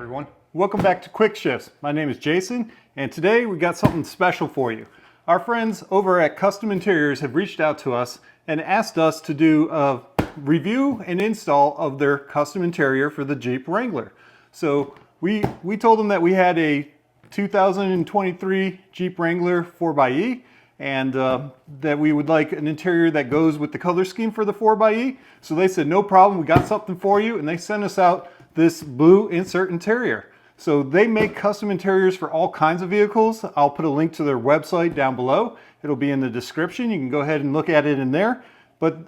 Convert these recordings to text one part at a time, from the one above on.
everyone. Welcome back to Quick Shifts. My name is Jason, and today we got something special for you. Our friends over at Custom Interiors have reached out to us and asked us to do a review and install of their custom interior for the Jeep Wrangler. So we told them that we had a 2023 Jeep Wrangler 4xe and that we would like an interior that goes with the color scheme for the 4xe. So they said, no problem, we got something for you, and they sent us out this blue insert interior. So they make custom interiors for all kinds of vehicles. I'll put a link to their website down below. It'll be in the description. You can go ahead and look at it in there. But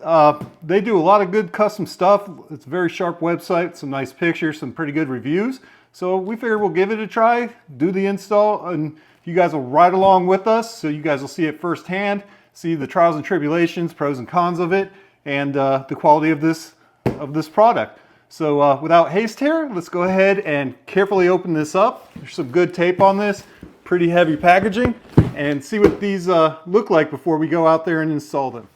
they do a lot of good custom stuff. It's a very sharp website, some nice pictures, some pretty good reviews. So we figured we'll give it a try, do the install, and you guys will ride along with us. So you guys will see it firsthand, see the trials and tribulations, pros and cons of it, and the quality of this product. So without haste here, let's go ahead and carefully open this up. There's some good tape on this, pretty heavy packaging, and see what these look like before we go out there and install them.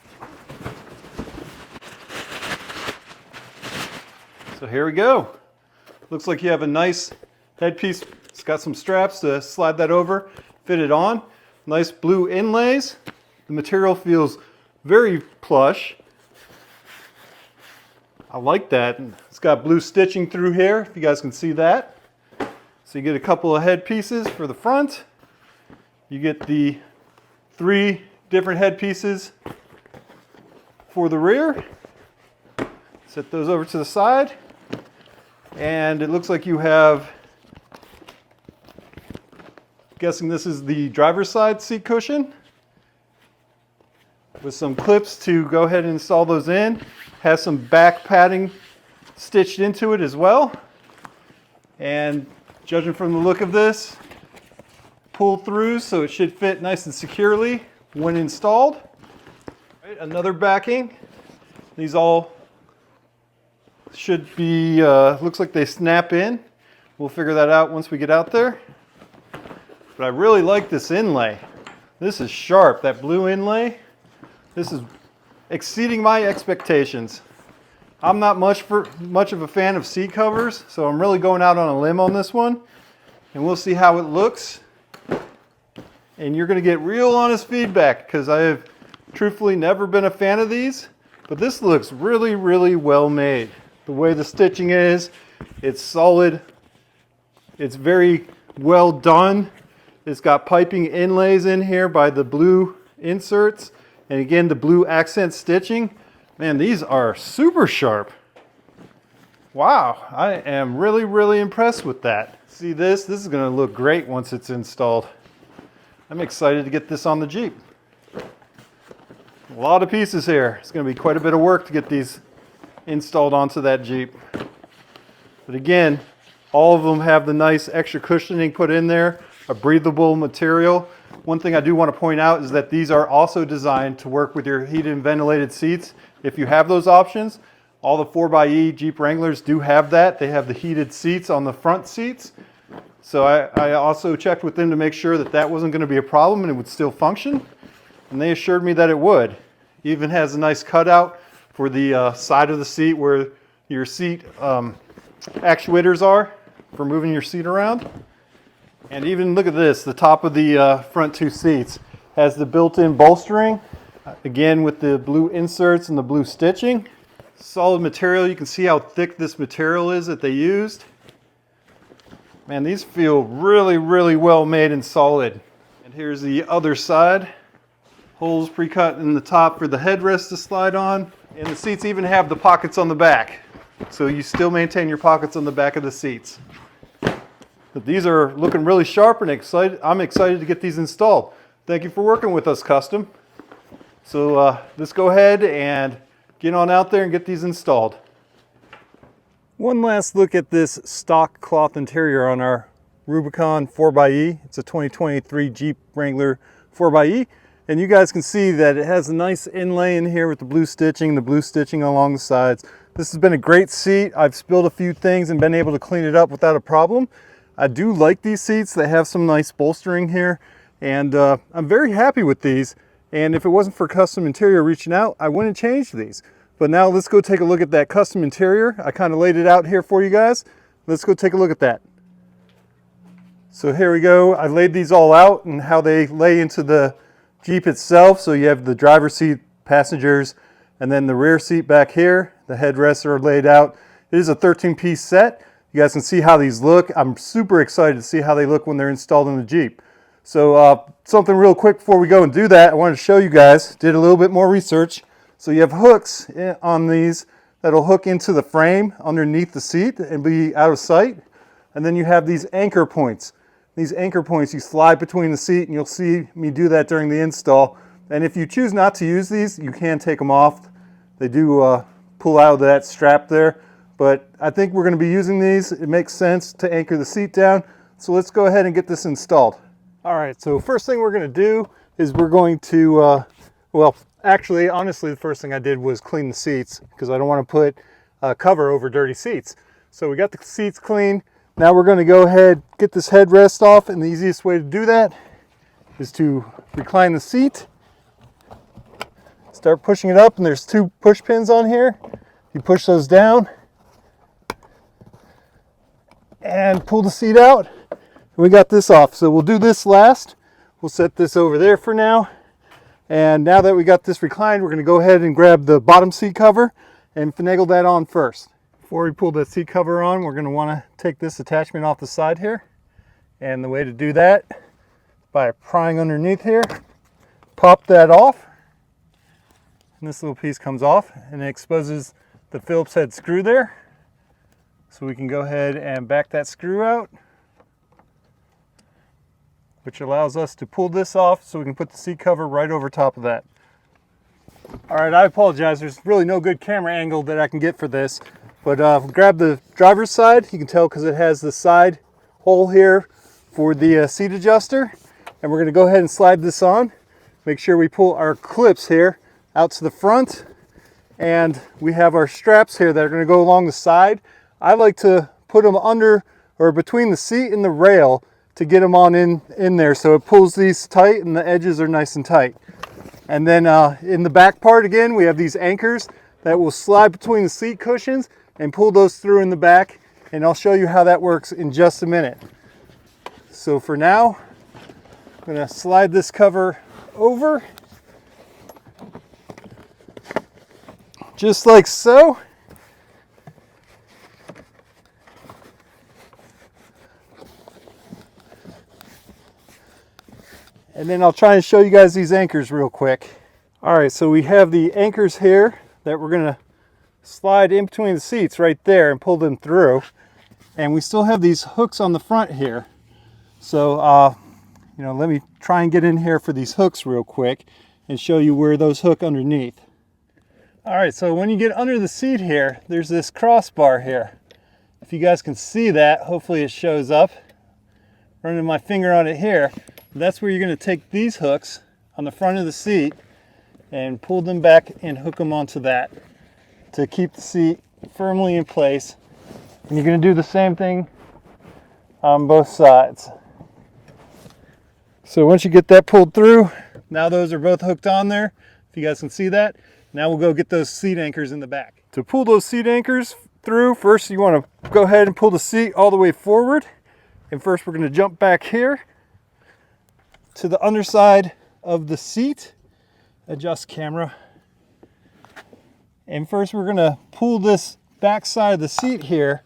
So here we go. Looks like you have a nice headpiece. It's got some straps to slide that over, fit it on. Nice blue inlays. The material feels very plush. I like that. It's got blue stitching through here, if you guys can see that. So you get a couple of head pieces for the front. You get the 3 different head pieces for the rear. Set those over to the side. And it looks like you have, guessing this is the driver's side seat cushion, with some clips to go ahead and install those in. Has some back padding stitched into it as well. And judging from the look of this, pull through, so it should fit nice and securely when installed. Right, another backing. These all should be, looks like they snap in. We'll figure that out once we get out there. But I really like this inlay. This is sharp, that blue inlay. This is exceeding my expectations. I'm not much of a fan of seat covers, so I'm really going out on a limb on this one. And we'll see how it looks. And you're going to get real honest feedback, because I have truthfully never been a fan of these. But this looks really, really well made. The way the stitching is, it's solid. It's very well done. It's got piping inlays in here by the blue inserts. And again, the blue accent stitching. Man, these are super sharp. Wow, I am really, really impressed with that. See this? This is going to look great once it's installed. I'm excited to get this on the Jeep. A lot of pieces here. It's going to be quite a bit of work to get these installed onto that Jeep. But again, all of them have the nice extra cushioning put in there, a breathable material. One thing I do want to point out is that these are also designed to work with your heated and ventilated seats. If you have those options, all the 4xe Jeep Wranglers do have that. They have the heated seats on the front seats. So I also checked with them to make sure that that wasn't going to be a problem and it would still function. And they assured me that it would. It even has a nice cutout for the side of the seat where your seat actuators are for moving your seat around. And even look at this, the top of the front 2 seats has the built-in bolstering, again with the blue inserts and the blue stitching. Solid material. You can see how thick this material is that they used. Man, these feel really, really well made and solid. And here's the other side. Holes pre-cut in the top for the headrest to slide on. And the seats even have the pockets on the back. So you still maintain your pockets on the back of the seats. But these are looking really sharp and excited. I'm excited to get these installed. Thank you for working with us, Custom. So let's go ahead and get on out there and get these installed. One last look at this stock cloth interior on our Rubicon 4xe. It's a 2023 Jeep Wrangler 4xe. And you guys can see that it has a nice inlay in here with the blue stitching along the sides. This has been a great seat. I've spilled a few things and been able to clean it up without a problem. I do like these seats. They have some nice bolstering here, and I'm very happy with these. And if it wasn't for Custom Interior reaching out, I wouldn't change these. But now let's go take a look at that custom interior. I kind of laid it out here for you guys. Let's go take a look at that. So here we go. I laid these all out and how they lay into the Jeep itself. So you have the driver's seat, passengers, and then the rear seat back here. The headrests are laid out. It is a 13-piece set. You guys can see how these look. I'm super excited to see how they look when they're installed in the Jeep. So something real quick before we go and do that, I wanted to show you guys, did a little bit more research. So you have hooks on these that'll hook into the frame underneath the seat and be out of sight. And then you have these anchor points. These anchor points you slide between the seat, and you'll see me do that during the install. And if you choose not to use these, you can take them off. They do pull out of that strap there. But I think we're going to be using these. It makes sense to anchor the seat down. So let's go ahead and get this installed. All right, so first thing we're going to do is we're going to, well, actually, honestly, the first thing I did was clean the seats because I don't want to put a cover over dirty seats. So we got the seats clean. Now we're going to go ahead, get this headrest off, and the easiest way to do that is to recline the seat. Start pushing it up, and there's 2 push pins on here. You push those down and pull the seat out. And we got this off. So we'll do this last. We'll set this over there for now. And now that we got this reclined, we're going to go ahead and grab the bottom seat cover and finagle that on first. Before we pull the seat cover on, we're going to want to take this attachment off the side here. And the way to do that is by prying underneath here, pop that off, and this little piece comes off and it exposes the Phillips head screw there. So we can go ahead and back that screw out, which allows us to pull this off so we can put the seat cover right over top of that. All right, I apologize. There's really no good camera angle that I can get for this. But grab the driver's side. You can tell because it has the side hole here for the seat adjuster. And we're going to go ahead and slide this on. Make sure we pull our clips here out to the front. And we have our straps here that are going to go along the side. I like to put them under or between the seat and the rail to get them on in there. So it pulls these tight and the edges are nice and tight. And then in the back part again, we have these anchors that will slide between the seat cushions and pull those through in the back, and I'll show you how that works in just a minute. So for now, I'm going to slide this cover over, just like so. And then I'll try and show you guys these anchors real quick. All right, so we have the anchors here that we're going to slide in between the seats right there and pull them through. And we still have these hooks on the front here. So, let me try and get in here for these hooks real quick and show you where those hook underneath. All right, so when you get under the seat here, there's this crossbar here. If you guys can see that, hopefully it shows up. Running my finger on it here. That's where you're going to take these hooks on the front of the seat and pull them back and hook them onto that to keep the seat firmly in place. And you're going to do the same thing on both sides. So once you get that pulled through, now those are both hooked on there. If you guys can see that, now we'll go get those seat anchors in the back. To pull those seat anchors through, first you want to go ahead and pull the seat all the way forward. And first we're going to jump back here to the underside of the seat. Adjust camera. And first we're going to pull this back side of the seat here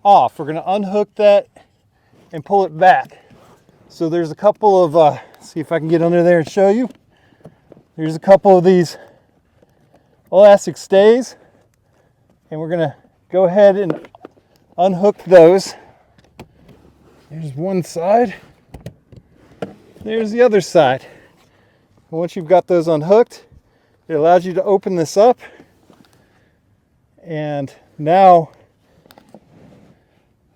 off. We're going to unhook that and pull it back. So there's a couple of, see if I can get under there and show you. There's a couple of these elastic stays. And we're going to go ahead and unhook those. There's one side. There's the other side. And once you've got those unhooked, it allows you to open this up. And now,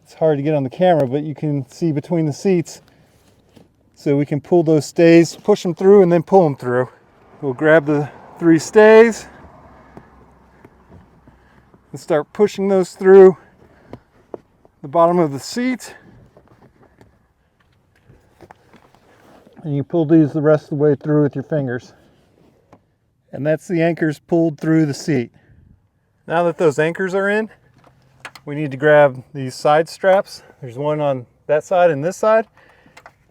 it's hard to get on the camera, but you can see between the seats. So we can pull those stays, push them through, and then pull them through. We'll grab the 3 stays and start pushing those through the bottom of the seat. And you pull these the rest of the way through with your fingers. And that's the anchors pulled through the seat. Now that those anchors are in, we need to grab these side straps. There's one on that side and this side.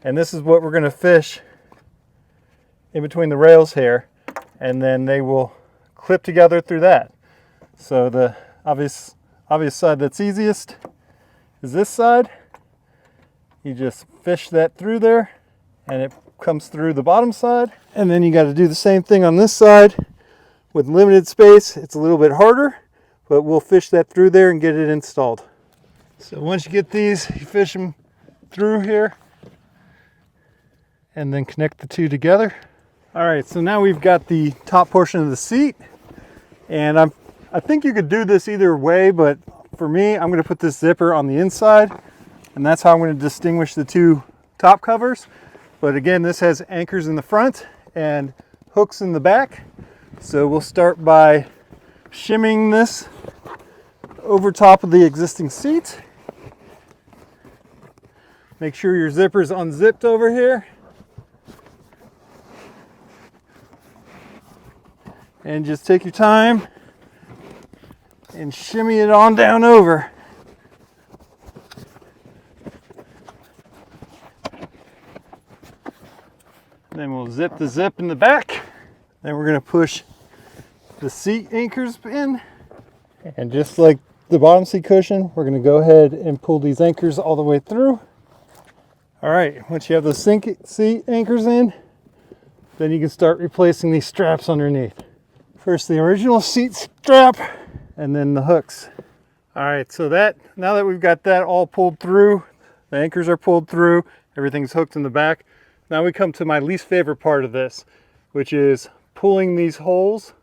And this is what we're going to fish in between the rails here. And then they will clip together through that. So the obvious side that's easiest is this side. You just fish that through there and it comes through the bottom side. And then you got to do the same thing on this side. With limited space, it's a little bit harder, but we'll fish that through there and get it installed. So once you get these, you fish them through here and then connect the two together. All right, so now we've got the top portion of the seat, and I think you could do this either way, but for me, I'm going to put this zipper on the inside, and that's how I'm going to distinguish the two top covers. But again, this has anchors in the front and hooks in the back. So we'll start by shimming this over top of the existing seat. Make sure your zipper's unzipped over here. And just take your time and shimmy it on down over. Then we'll zip the zip in the back. Then we're going to push the seat anchors in. And just like the bottom seat cushion, we're going to go ahead and pull these anchors all the way through. All right, once you have the seat anchors in, then you can start replacing these straps underneath. First the original seat strap and then the hooks. All right, so now that we've got that all pulled through, the anchors are pulled through, everything's hooked in the back. Now we come to my least favorite part of this, which is pulling these holes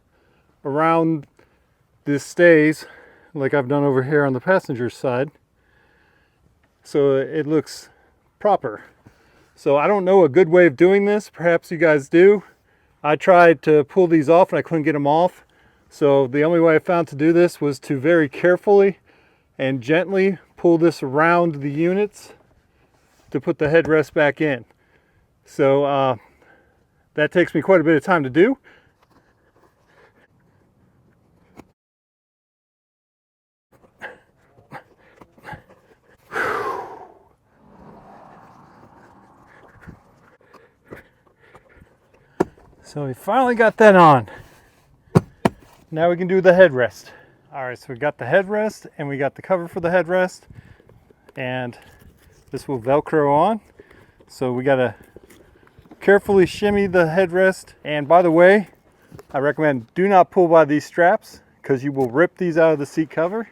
around the stays like I've done over here on the passenger side so it looks proper. So I don't know a good way of doing this. Perhaps you guys do. I tried to pull these off and I couldn't get them off. So the only way I found to do this was to very carefully and gently pull this around the units to put the headrest back in. So that takes me quite a bit of time to do. So we finally got that on. Now we can do the headrest. All right, so we got the headrest and we got the cover for the headrest, and this will Velcro on. So we gotta carefully shimmy the headrest. And by the way, I recommend do not pull by these straps because you will rip these out of the seat cover.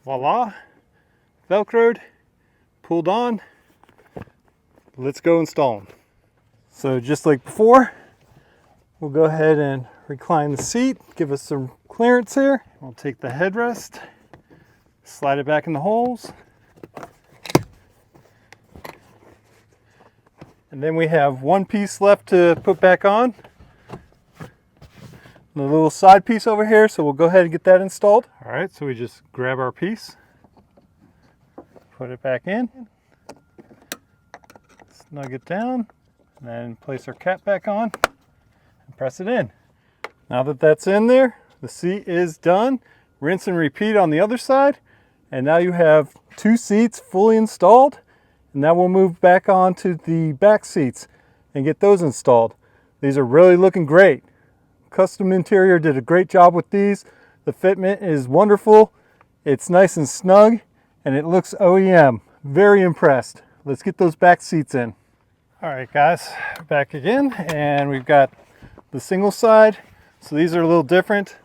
Voila, Velcroed, pulled on. Let's go install them. So just like before, we'll go ahead and recline the seat, give us some clearance here. We'll take the headrest, slide it back in the holes. And then we have one piece left to put back on. The little side piece over here, so we'll go ahead and get that installed. All right, so we just grab our piece, put it back in, snug it down, and then place our cap back on and press it in. Now that that's in there, the seat is done. Rinse and repeat on the other side, and now you have two seats fully installed. And now we'll move back on to the back seats and get those installed. These are really looking great. Custom Interior did a great job with these. The fitment is wonderful. It's nice and snug and it looks OEM. Very impressed. Let's get those back seats in. All right guys, back again, and we've got the single side. So these are a little different.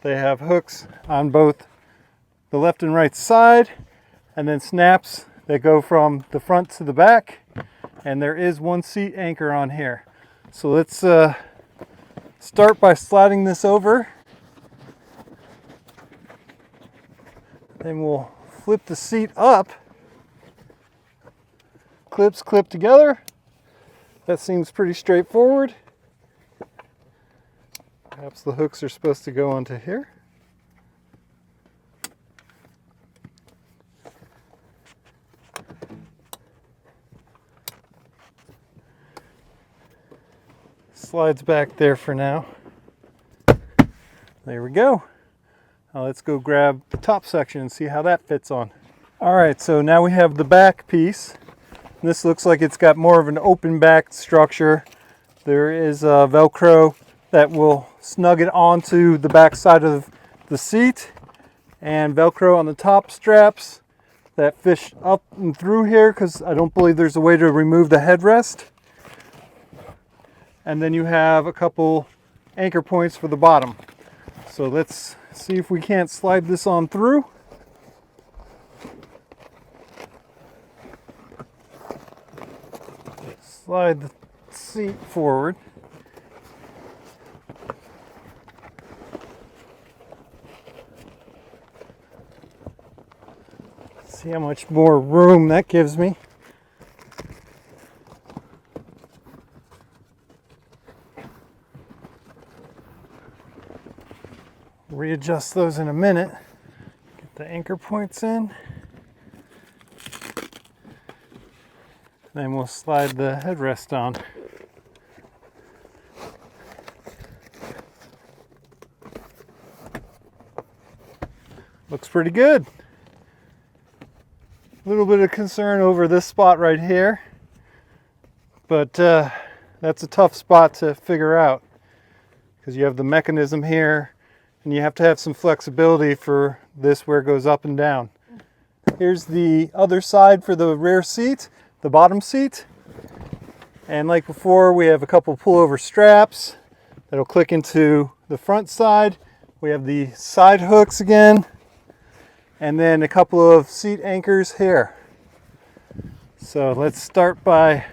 They have hooks on both the left and right side, and then snaps that go from the front to the back, and there is one seat anchor on here. So let's start by sliding this over. Then we'll flip the seat up. Clips clip together. That seems pretty straightforward. Perhaps the hooks are supposed to go onto here. Slides back there for now. There we go. Let's go grab the top section and see how that fits on. All right, so now we have the back piece. This looks like it's got more of an open back structure. There is Velcro that will snug it onto the back side of the seat, and Velcro on the top straps that fish up and through here, because I don't believe there's a way to remove the headrest. And then you have a couple anchor points for the bottom. So let's see if we can't slide this on through. Slide the seat forward. See how much more room that gives me. Readjust those in a minute. Get the anchor points in. Then we'll slide the headrest on. Looks pretty good. A little bit of concern over this spot right here, but that's a tough spot to figure out because you have the mechanism here and you have to have some flexibility for this where it goes up and down. Here's the other side for the rear seat, the bottom seat. And like before, we have a couple pullover straps that'll click into the front side. We have the side hooks again, and then a couple of seat anchors here. So let's start by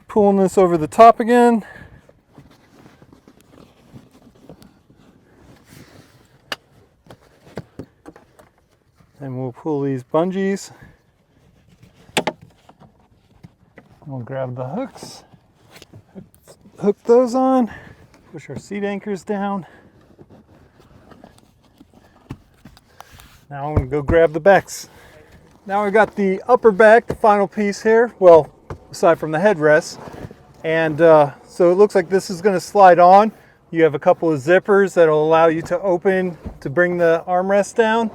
pulling this over the top again. And we'll pull these bungees. We'll grab the hooks, hook those on, push our seat anchors down. Now I'm going to go grab the backs. Now we've got the upper back, the final piece here, well, aside from the headrest. And so it looks like this is going to slide on. You have a couple of zippers that will allow you to open to bring the armrest down.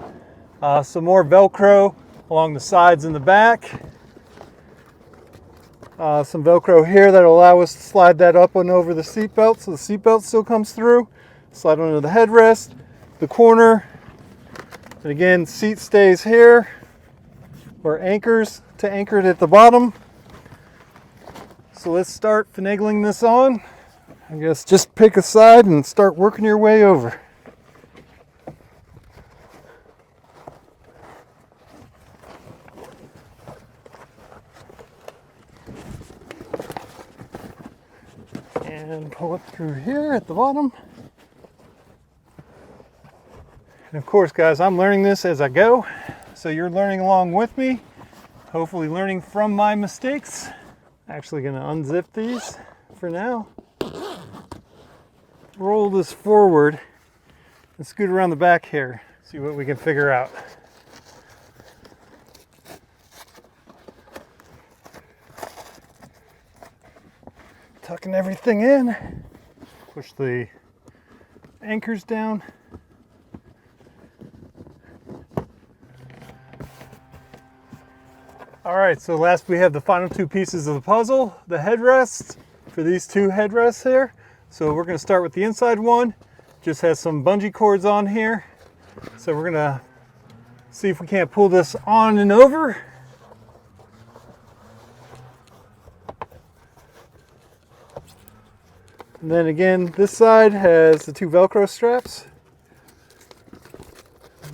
Some more Velcro along the sides and the back. Some Velcro here that will allow us to slide that up and over the seatbelt so the seatbelt still comes through. Slide onto the headrest, the corner, and again, seat stays here, or anchors to anchor it at the bottom. So let's start finagling this on. I guess just pick a side and start working your way over. And pull it through here at the bottom. And of course, guys, I'm learning this as I go, so you're learning along with me, hopefully learning from my mistakes. Actually going to unzip these for now. Roll this forward and scoot around the back here, see what we can figure out. Tucking everything in, push the anchors down. All right, so last we have the final two pieces of the puzzle, the headrests for these two headrests here. So we're going to start with the inside one. Just has some bungee cords on here. So we're going to see if we can't pull this on and over. And then again, this side has the two Velcro straps.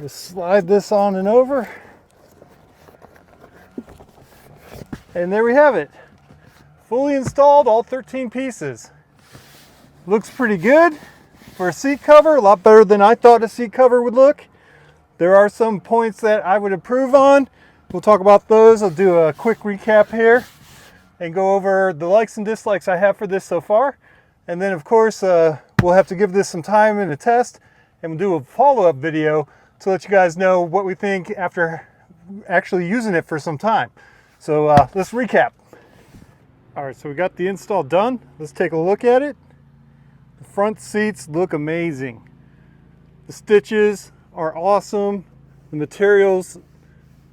Just slide this on and over. And there we have it. Fully installed, all 13 pieces. Looks pretty good for a seat cover, a lot better than I thought a seat cover would look. There are some points that I would improve on. We'll talk about those. I'll do a quick recap here and go over the likes and dislikes I have for this so far. And then of course, we'll have to give this some time in a test, and we'll do a follow-up video to let you guys know what we think after actually using it for some time. So let's recap. All right, so we got the install done. Let's take a look at it. The front seats look amazing. The stitches are awesome. The material's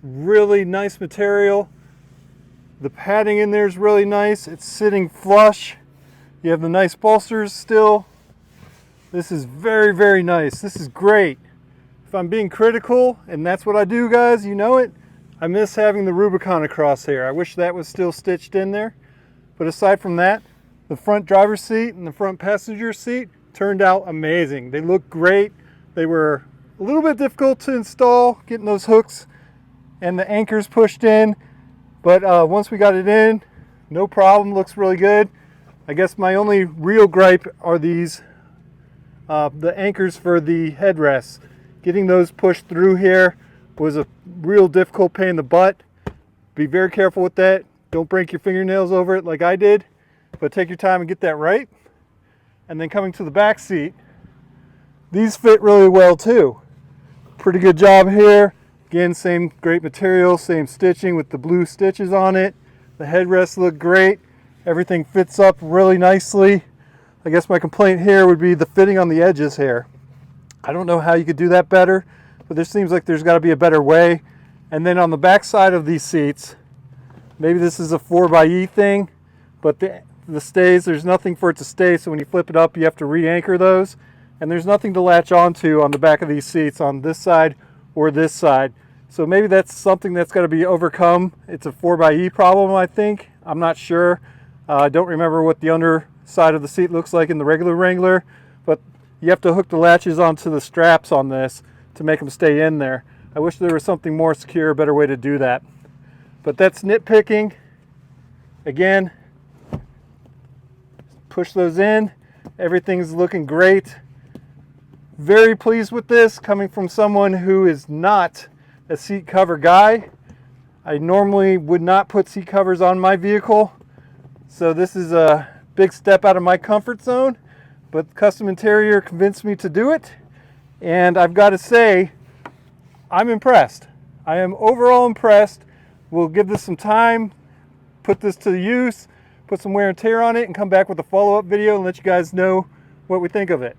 really nice material. The padding in there is really nice. It's sitting flush. You have the nice bolsters still. This is very, very nice. This is great. If I'm being critical, and that's what I do, guys, you know it, I miss having the Rubicon across here. I wish that was still stitched in there. But aside from that, the front driver's seat and the front passenger seat turned out amazing. They look great. They were a little bit difficult to install, getting those hooks and the anchors pushed in. But once we got it in, no problem, looks really good. I guess my only real gripe are these, the anchors for the headrests. Getting those pushed through here was a real difficult pain in the butt. Be very careful with that. Don't break your fingernails over it like I did, but take your time and get that right. And then coming to the back seat, these fit really well too. Pretty good job here. Again, same great material, same stitching with the blue stitches on it. The headrests look great. Everything fits up really nicely. I guess my complaint here would be the fitting on the edges here. I don't know how you could do that better, but there seems like there's got to be a better way. And then on the back side of these seats, maybe this is a 4xe thing, but the stays, there's nothing for it to stay, so when you flip it up, you have to re-anchor those. And there's nothing to latch onto on the back of these seats on this side or this side. So maybe that's something that's got to be overcome. It's a 4xe problem, I think. I'm not sure. I don't remember what the underside of the seat looks like in the regular Wrangler, but you have to hook the latches onto the straps on this to make them stay in there. I wish there was something more secure, a better way to do that. But that's nitpicking. Again, push those in. Everything's looking great. Very pleased with this, coming from someone who is not a seat cover guy. I normally would not put seat covers on my vehicle, so this is a big step out of my comfort zone, but Custom Interior convinced me to do it, and I've got to say, I'm impressed. I am overall impressed. We'll give this some time, put this to use, put some wear and tear on it, and come back with a follow-up video and let you guys know what we think of it.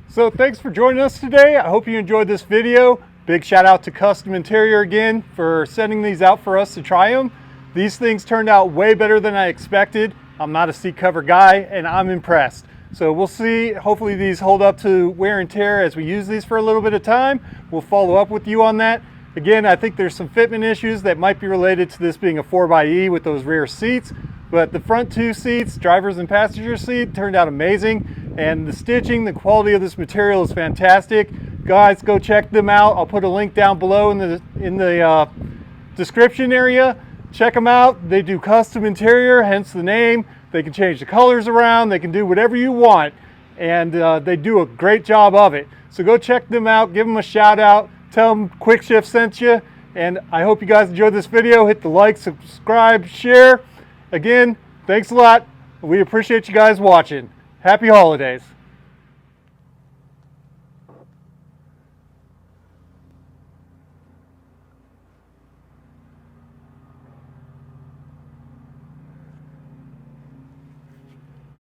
So thanks for joining us today. I hope you enjoyed this video. Big shout out to Custom Interior again for sending these out for us to try them. These things turned out way better than I expected. I'm not a seat cover guy and I'm impressed. So we'll see, hopefully these hold up to wear and tear as we use these for a little bit of time. We'll follow up with you on that. Again, I think there's some fitment issues that might be related to this being a 4xe with those rear seats, but the front two seats, driver's and passenger seat, turned out amazing. And the stitching, the quality of this material is fantastic. Guys, go check them out. I'll put a link down below in the description area. Check them out. They do custom interior, hence the name. They can change the colors around. They can do whatever you want. And they do a great job of it. So go check them out. Give them a shout out. Tell them Quick Shift sent you. And I hope you guys enjoyed this video. Hit the like, subscribe, share. Again, thanks a lot. We appreciate you guys watching. Happy holidays.